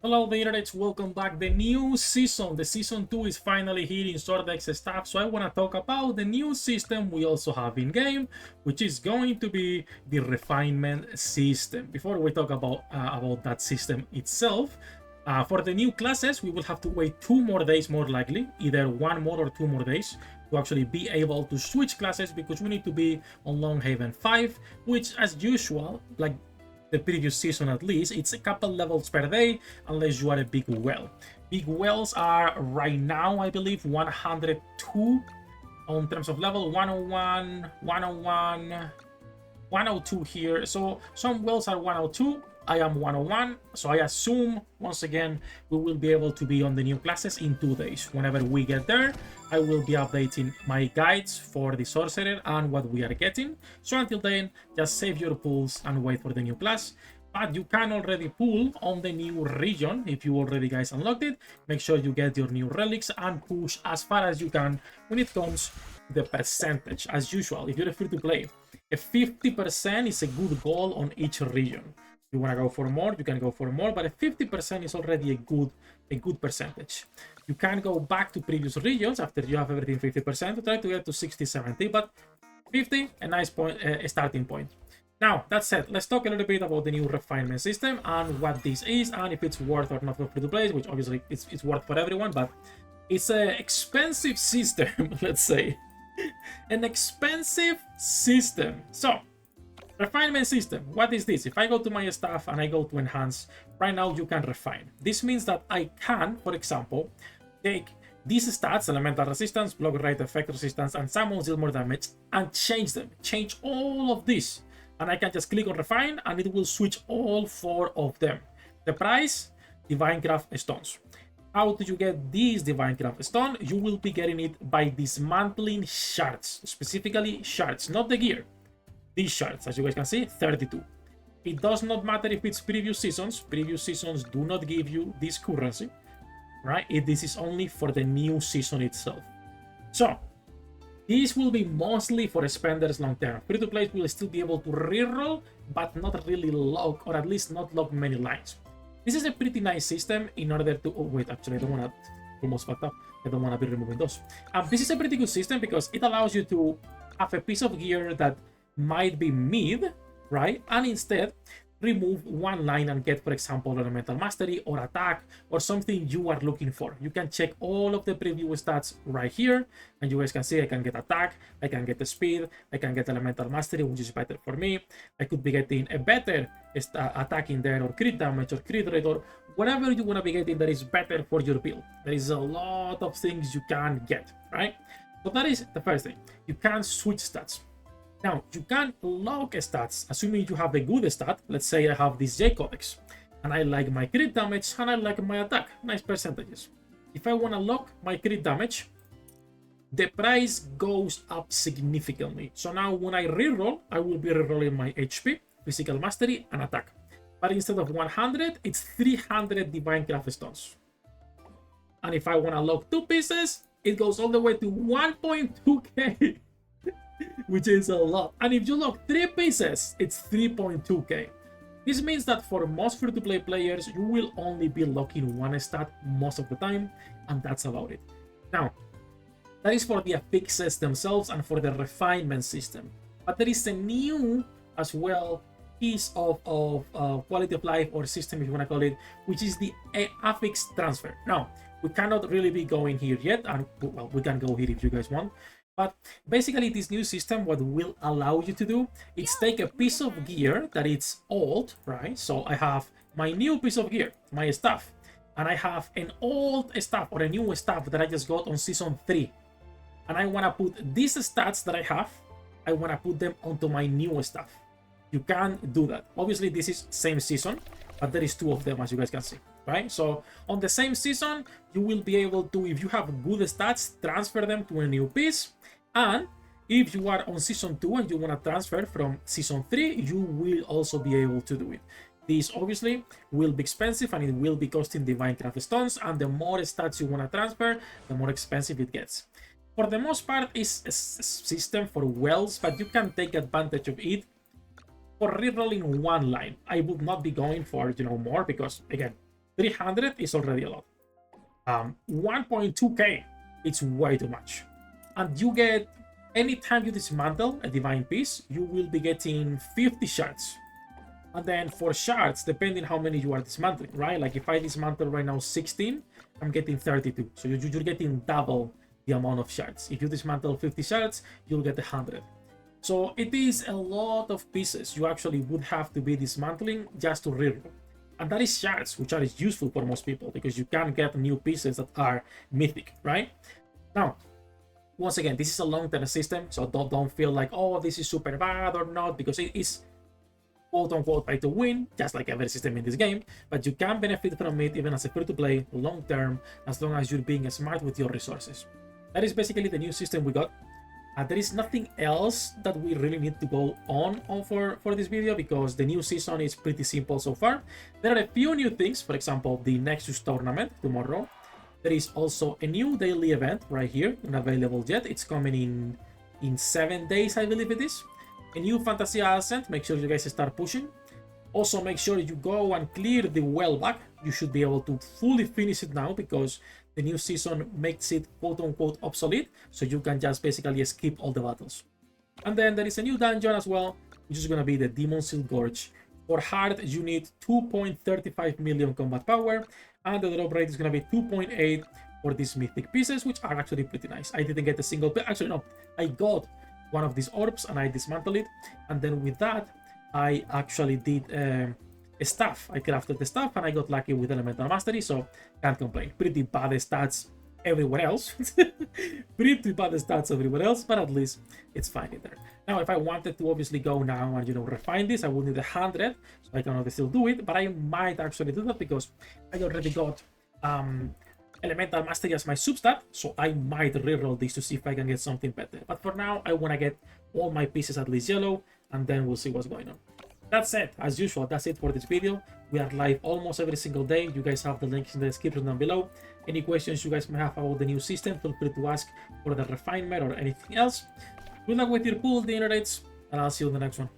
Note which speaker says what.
Speaker 1: Hello the internet, welcome back. The new season, the season 2 is finally here in Sordex stuff. So I want to talk about the new system we also have in game, which is going to be the refinement system. Before we talk about that system itself, for the new classes, we will have to wait 2 more days, more likely, either 1 more or 2 more days, to actually be able to switch classes, because we need to be on Longhaven 5, which, as usual, like the previous season at least, it's a couple levels per day unless you are a big whale. Big whales are right now, I believe, 102 on terms of level, 101, 101, 102 here. So some whales are 102. I am 101, so I assume, once again, we will be able to be on the new classes in 2 days. Whenever we get there, I will be updating my guides for the sorcerer and what we are getting. So until then, just save your pulls and wait for the new class. But you can already pull on the new region if you already guys unlocked it. Make sure you get your new relics and push as far as you can when it comes to the percentage. As usual, if you're free to play, a 50% is a good goal on each region. You want to go for more, you can go for more, but a 50% is already a good percentage. You can go back to previous regions after you have everything 50% to try to get to 60, 70, but 50, a nice point, a starting point. Now, that said, let's talk a little bit about the new refinement system and what this is and if it's worth or not for free to play, which obviously it's worth for everyone, but it's an expensive system, let's say. An expensive system. So, refinement system, what is this? If I go to my stuff and I go to enhance, right now you can refine. This means that I can, for example, take these stats, elemental resistance, block rate, effect resistance, and summon deal more damage, and change them. Change all of this. And I can just click on refine and it will switch all 4 of them. The price, Divine Craft Stones. How do you get these Divine Craft Stone? You will be getting it by dismantling shards, specifically shards, not the gear. These shards, as you guys can see, 32. It does not matter if it's previous seasons. Previous seasons do not give you this currency, right? This is only for the new season itself. So, this will be mostly for spenders long term. Free to play will still be able to reroll, but not really lock, or at least not lock many lines. This is a pretty nice system in order to... Oh, wait, actually, I don't want to... Almost fucked up. I don't want to be removing those. This is a pretty good system because it allows you to have a piece of gear that might be mid, right? And instead remove 1 line and get, for example, elemental mastery or attack or something you are looking for. You can check all of the preview stats right here, and you guys can see I can get attack, I can get the speed, I can get elemental mastery, which is better for me. I could be getting a better attack in there, or crit damage, or crit rate, or whatever you want to be getting that is better for your build. There is a lot of things you can get, right? So that is the first thing. You can switch stats. Now, you can lock stats, assuming you have a good stat. Let's say I have this J Codex, and I like my crit damage, and I like my attack. Nice percentages. If I want to lock my crit damage, the price goes up significantly. So now when I reroll, I will be rerolling my HP, physical mastery, and attack. But instead of 100, it's 300 Divine Craft Stones. And if I want to lock 2 pieces, it goes all the way to 1.2k. Which is a lot. And if you lock 3 pieces, it's 3.2k. This means that for most free-to-play players, you will only be locking 1 stat most of the time, and that's about it. Now, that is for the affixes themselves and for the refinement system. But there is a new, as well, piece of quality of life or system, if you want to call it, which is the affix transfer. Now, we cannot really be going here yet, and well, we can go here if you guys want. But basically, this new system, what will allow you to do, is take a piece of gear that is old, right? So I have my new piece of gear, my stuff, and I have an old stuff or a new stuff that I just got on season 3. And I want to put these stats that I want to put them onto my new stuff. You can do that. Obviously, this is same season, but there is 2 of them, as you guys can see, right? So on the same season, you will be able to, if you have good stats, transfer them to a new piece. And if you are on season 2 and you want to transfer from season 3, you will also be able to do it. This obviously will be expensive and it will be costing Divine Craft Stones, and the more stats you want to transfer, the more expensive it gets. For the most part, it's a system for wells, but you can take advantage of it for rerolling 1 line. I would not be going for, more, because again, 300 is already a lot. 1.2k, it's way too much. And you get, anytime you dismantle a divine piece, you will be getting 50 shards. And then for shards, depending how many you are dismantling, right? Like if I dismantle right now 16, I'm getting 32. So you're getting double the amount of shards. If you dismantle 50 shards, you'll get 100. So it is a lot of pieces you actually would have to be dismantling just to reroll. And that is shards, which are useful for most people because you can get new pieces that are mythic, right? Now, once again, this is a long-term system, so don't feel like, oh, this is super bad or not, because it is quote-unquote pay to win, just like every system in this game, but you can benefit from it even as a free-to-play, long-term, as long as you're being smart with your resources. That is basically the new system we got. There is nothing else that we really need to go on for this video because the new season is pretty simple so far. There are a few new things, for example, the Nexus tournament tomorrow. There is also a new daily event right here, not available yet. It's coming in 7 days, I believe it is. A new Fantasia Ascent, make sure you guys start pushing. Also, make sure you go and clear the well back. You should be able to fully finish it now because the new season makes it quote-unquote obsolete, so you can just basically skip all the battles. And then there is a new dungeon as well, which is going to be the Demon Seal Gorge. For hard, you need 2.35 million combat power, and the drop rate is going to be 2.8 for these mythic pieces, which are actually pretty nice. I didn't get a single... Actually, no. I got one of these orbs, and I dismantled it. And then with that, I actually did... a staff. I crafted the staff and I got lucky with elemental mastery, so can't complain. Pretty bad stats everywhere else. Pretty bad stats everywhere else, but at least it's fine in there. Now, if I wanted to obviously go now and, refine this, I would need 100, so I can still do it, but I might actually do that because I already got elemental mastery as my substat, so I might reroll this to see if I can get something better. But for now, I want to get all my pieces at least yellow, and then we'll see what's going on. That's it, as usual, that's it for this video. We are live almost every single day. You guys have the links in the description down below. Any questions you guys may have about the new system, feel free to ask for the refinement or anything else. Good luck with your pool, the interrates, and I'll see you in the next one.